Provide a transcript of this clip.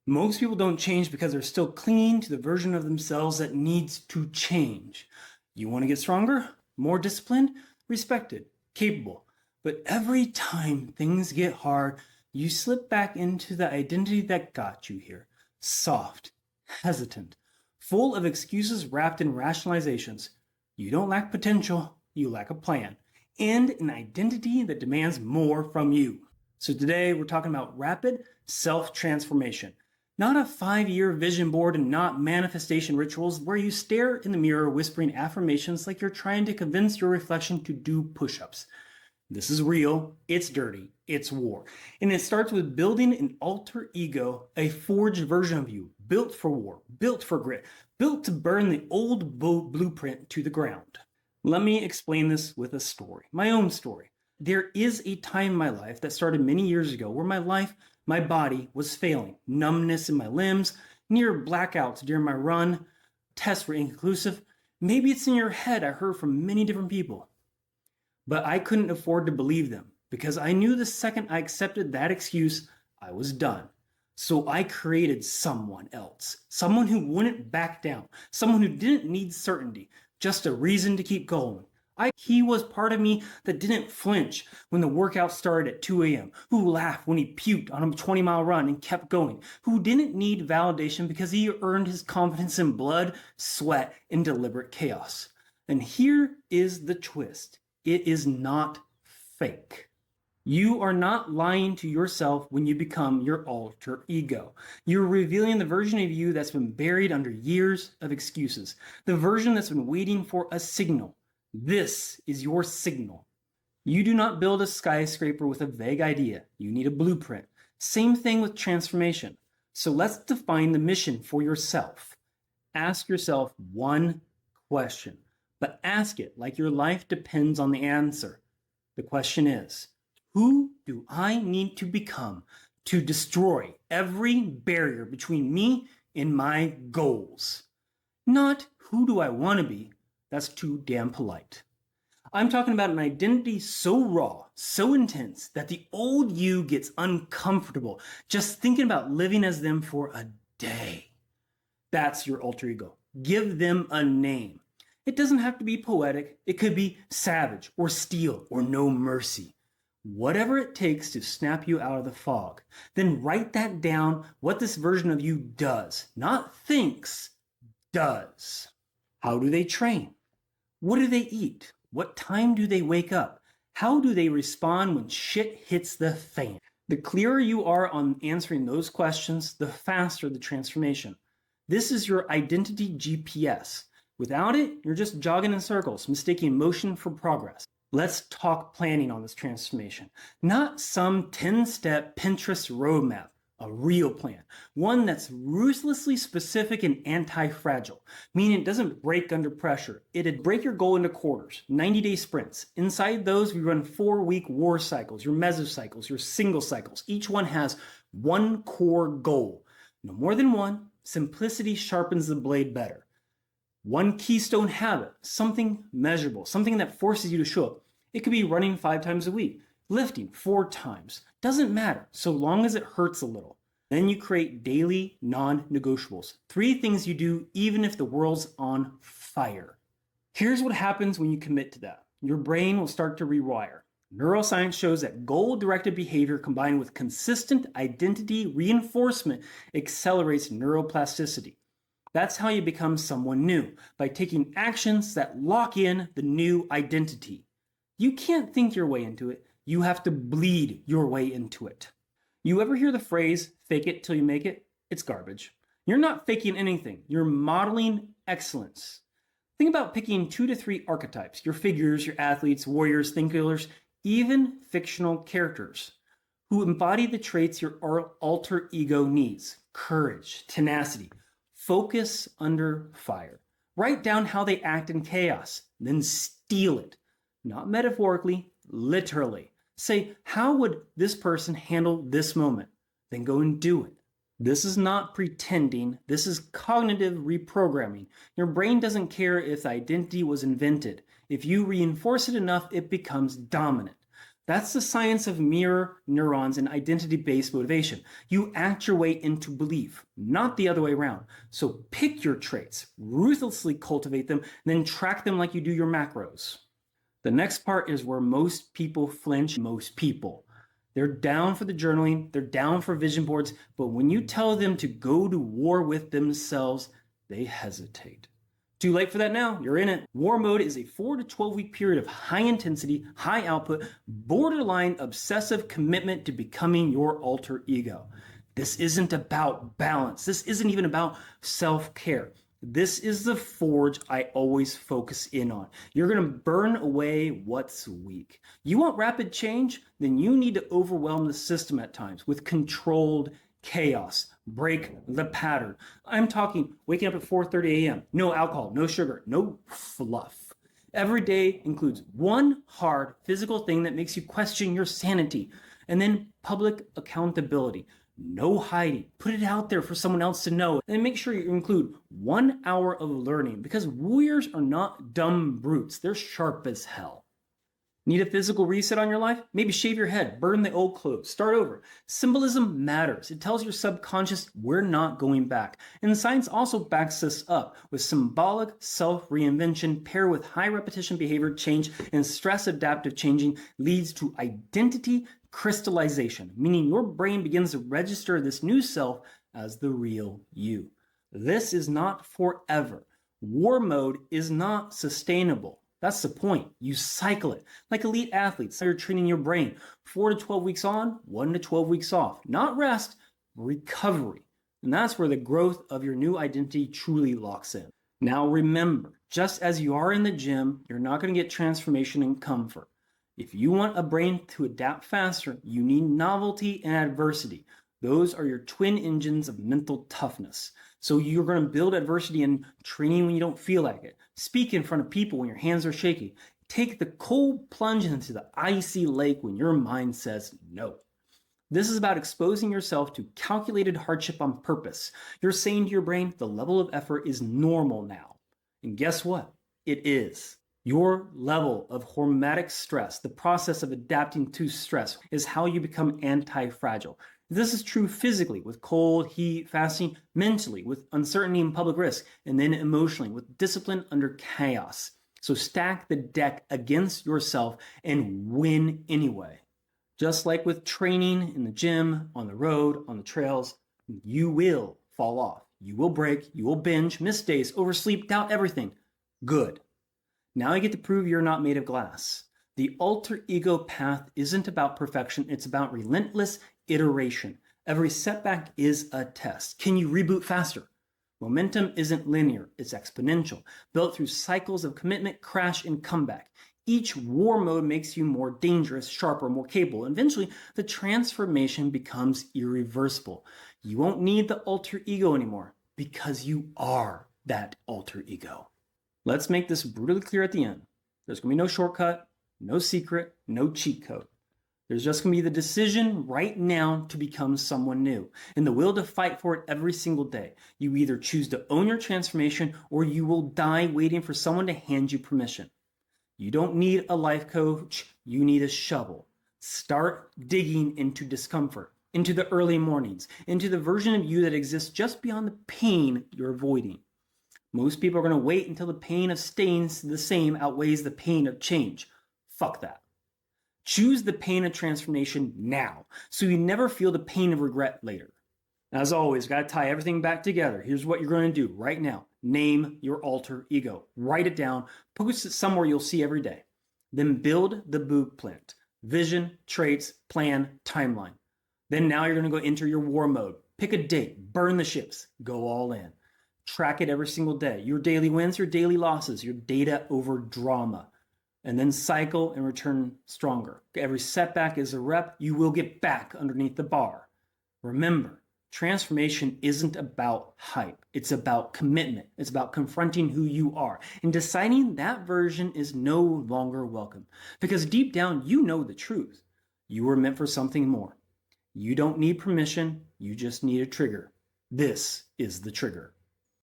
Most people don't change because they're still clinging to the version of themselves that needs to change. You want to get stronger, more disciplined, respected, capable. But every time things get hard, you slip back into the identity that got you here. Soft, hesitant, full of excuses wrapped in rationalizations. You don't lack potential, you lack a plan, and an identity that demands more from you. So today we're talking about rapid self-transformation. Not a 5-year vision board and not manifestation rituals where you stare in the mirror whispering affirmations like you're trying to convince your reflection to do push-ups. This is real, it's dirty, it's war. And it starts with building an alter ego, a forged version of you, built for war, built for grit, built to burn the old blueprint to the ground. Let me explain this with a story, my own story. There is a time in my life that started many years ago where my body was failing. Numbness in my limbs, near blackouts during my run, tests were inconclusive. Maybe it's in your head, I heard from many different people. But I couldn't afford to believe them because I knew the second I accepted that excuse, I was done. So I created someone else, someone who wouldn't back down, someone who didn't need certainty, just a reason to keep going. He was part of me that didn't flinch when the workout started at 2 a.m., who laughed when he puked on a 20-mile run and kept going, who didn't need validation because he earned his confidence in blood, sweat, and deliberate chaos. And here is the twist. It is not fake. You are not lying to yourself when you become your alter ego. You're revealing the version of you that's been buried under years of excuses, the version that's been waiting for a signal. This is your signal. You do not build a skyscraper with a vague idea. You need a blueprint. Same thing with transformation. So let's define the mission for yourself. Ask yourself one question, but ask it like your life depends on the answer. The question is, who do I need to become to destroy every barrier between me and my goals? Not who do I want to be? That's too damn polite. I'm talking about an identity so raw, so intense, that the old you gets uncomfortable just thinking about living as them for a day. That's your alter ego. Give them a name. It doesn't have to be poetic. It could be savage or steel or no mercy. Whatever it takes to snap you out of the fog. Then write that down, what this version of you does. Not thinks, does. How do they train? What do they eat? What time do they wake up? How do they respond when shit hits the fan? The clearer you are on answering those questions, the faster the transformation. This is your identity GPS. Without it, you're just jogging in circles, mistaking motion for progress. Let's talk planning on this transformation. Not some 10-step Pinterest roadmap. A real plan, one that's ruthlessly specific and anti-fragile, meaning it doesn't break under pressure. It'd break your goal into quarters, 90-day sprints. Inside those, we run 4-week war cycles, your mesocycles, your single cycles. Each one has one core goal. No more than one. Simplicity sharpens the blade better. One keystone habit, something measurable, something that forces you to show up. It could be running 5 times a week, lifting 4 times. Doesn't matter, so long as it hurts a little. Then you create daily non-negotiables. 3 things you do even if the world's on fire. Here's what happens when you commit to that. Your brain will start to rewire. Neuroscience shows that goal-directed behavior combined with consistent identity reinforcement accelerates neuroplasticity. That's how you become someone new, by taking actions that lock in the new identity. You can't think your way into it. You have to bleed your way into it. You ever hear the phrase, fake it till you make it? It's garbage. You're not faking anything. You're modeling excellence. Think about picking 2 to 3 archetypes, your figures, your athletes, warriors, thinkers, even fictional characters who embody the traits your alter ego needs. Courage, tenacity, focus under fire. Write down how they act in chaos, then steal it. Not metaphorically, literally. Say, how would this person handle this moment? Then go and do it. This is not pretending. This is cognitive reprogramming. Your brain doesn't care if the identity was invented. If you reinforce it enough, it becomes dominant. That's the science of mirror neurons and identity-based motivation. You act your way into belief, not the other way around. So pick your traits, ruthlessly cultivate them, and then track them like you do your macros. The next part is where most people flinch. Most people. They're down for the journaling, they're down for vision boards, but when you tell them to go to war with themselves, they hesitate. Too late for that now, you're in it. War mode is a 4 to 12 week period of high intensity, high output, borderline obsessive commitment to becoming your alter ego. This isn't about balance. This isn't even about self-care. This is the forge I always focus in on. You're going to burn away what's weak. You want rapid change? Then you need to overwhelm the system at times with controlled chaos. Break the pattern. I'm talking waking up at 4:30 a.m. No alcohol, no sugar, no fluff. Every day includes one hard physical thing that makes you question your sanity. And then public accountability. No hiding. Put it out there for someone else to know. And make sure you include 1 hour of learning, because warriors are not dumb brutes. They're sharp as hell. Need a physical reset on your life? Maybe shave your head, burn the old clothes, start over. Symbolism matters. It tells your subconscious we're not going back. And science also backs this up with symbolic self-reinvention paired with high repetition behavior change, and stress adaptive changing leads to identity crystallization, meaning your brain begins to register this new self as the real you. This is not forever. War mode is not sustainable. That's the point. You cycle it. Like elite athletes, you're training your brain 4 to 12 weeks on, 1 to 12 weeks off. Not rest, recovery. And that's where the growth of your new identity truly locks in. Now remember, just as you are in the gym, you're not going to get transformation and comfort. If you want a brain to adapt faster, you need novelty and adversity. Those are your twin engines of mental toughness. So you're going to build adversity in training when you don't feel like it. Speak in front of people when your hands are shaky. Take the cold plunge into the icy lake when your mind says no. This is about exposing yourself to calculated hardship on purpose. You're saying to your brain, the level of effort is normal now. And guess what? It is. Your level of hormetic stress, the process of adapting to stress, is how you become anti-fragile. This is true physically with cold, heat, fasting, mentally with uncertainty and public risk, and then emotionally with discipline under chaos. So stack the deck against yourself and win anyway. Just like with training in the gym, on the road, on the trails, you will fall off. You will break, you will binge, miss days, oversleep, doubt everything. Good. Now you get to prove you're not made of glass. The alter ego path isn't about perfection, it's about relentless iteration. Every setback is a test. Can you reboot faster? Momentum isn't linear, it's exponential, built through cycles of commitment, crash, and comeback. Each war mode makes you more dangerous, sharper, more capable. And eventually, the transformation becomes irreversible. You won't need the alter ego anymore because you are that alter ego. Let's make this brutally clear at the end. There's going to be no shortcut, no secret, no cheat code. There's just going to be the decision right now to become someone new and the will to fight for it every single day. You either choose to own your transformation or you will die waiting for someone to hand you permission. You don't need a life coach, you need a shovel. Start digging into discomfort, into the early mornings, into the version of you that exists just beyond the pain you're avoiding. Most people are going to wait until the pain of staying the same outweighs the pain of change. Fuck that. Choose the pain of transformation now, so you never feel the pain of regret later. As always, got to tie everything back together. Here's what you're going to do right now. Name your alter ego. Write it down. Post it somewhere you'll see every day. Then build the blueprint. Vision, traits, plan, timeline. Then now you're going to go enter your war mode. Pick a date. Burn the ships. Go all in. Track it every single day. Your daily wins, your daily losses, your data over drama. And then cycle and return stronger. Every setback is a rep. You will get back underneath the bar. Remember, transformation isn't about hype. It's about commitment. It's about confronting who you are and deciding that version is no longer welcome. Because deep down, you know the truth. You were meant for something more. You don't need permission. You just need a trigger. This is the trigger.